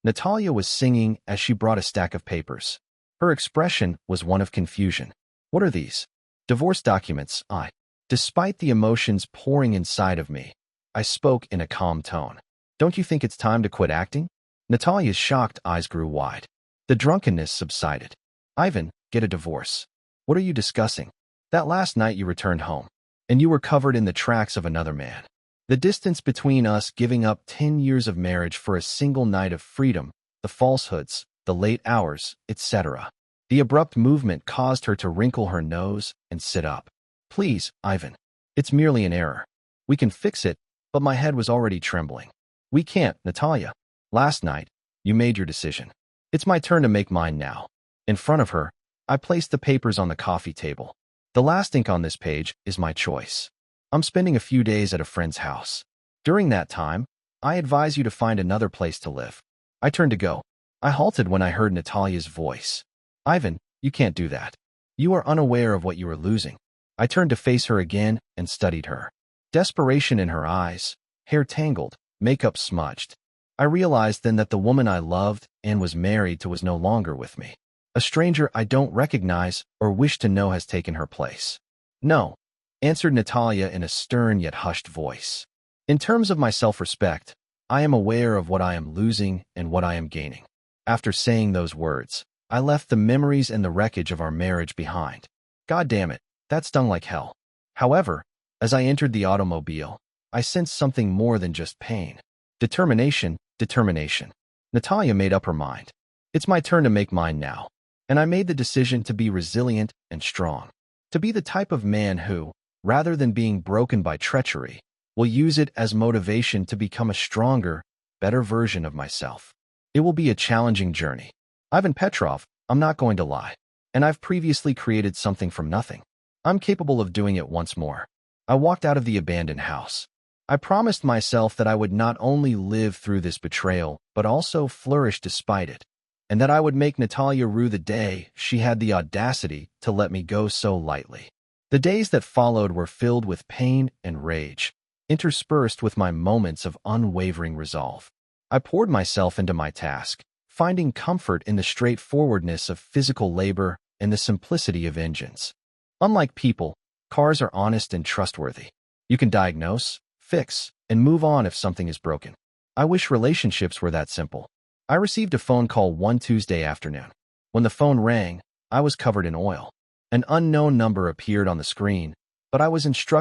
Natalia was singing as she brought a stack of papers. Her expression was one of confusion. What are these? Divorce documents, Despite the emotions pouring inside of me, I spoke in a calm tone. Don't you think it's time to quit acting? Natalia's shocked eyes grew wide. The drunkenness subsided. Ivan, get a divorce. What are you discussing? That last night you returned home, and you were covered in the tracks of another man. The distance between us giving up 10 years of marriage for a single night of freedom, the falsehoods, the late hours, etc. The abrupt movement caused her to wrinkle her nose and sit up. Please, Ivan. It's merely an error. We can fix it, but my head was already trembling. We can't, Natalia. Last night, you made your decision. It's my turn to make mine now. In front of her, I placed the papers on the coffee table. The last ink on this page is my choice. I'm spending a few days at a friend's house. During that time, I advise you to find another place to live. I turned to go. I halted when I heard Natalia's voice. Ivan, you can't do that. You are unaware of what you are losing. I turned to face her again and studied her. Desperation in her eyes, hair tangled, makeup smudged. I realized then that the woman I loved and was married to was no longer with me. A stranger I don't recognize or wish to know has taken her place. No, answered Natalia in a stern yet hushed voice. In terms of my self-respect, I am aware of what I am losing and what I am gaining. After saying those words, I left the memories and the wreckage of our marriage behind. God damn it, that stung like hell. However, as I entered the automobile, I sensed something more than just pain. Determination. Natalia made up her mind. It's my turn to make mine now. And I made the decision to be resilient and strong. To be the type of man who, rather than being broken by treachery, will use it as motivation to become a stronger, better version of myself. It will be a challenging journey. Ivan Petrov, I'm not going to lie. And I've previously created something from nothing. I'm capable of doing it once more. I walked out of the abandoned house. I promised myself that I would not only live through this betrayal, but also flourish despite it, and that I would make Natalia rue the day she had the audacity to let me go so lightly. The days that followed were filled with pain and rage, interspersed with my moments of unwavering resolve. I poured myself into my task, finding comfort in the straightforwardness of physical labor and the simplicity of engines. Unlike people, cars are honest and trustworthy. You can diagnose, fix, and move on if something is broken. I wish relationships were that simple. I received a phone call one Tuesday afternoon. When the phone rang, I was covered in oil. An unknown number appeared on the screen, but I was instructed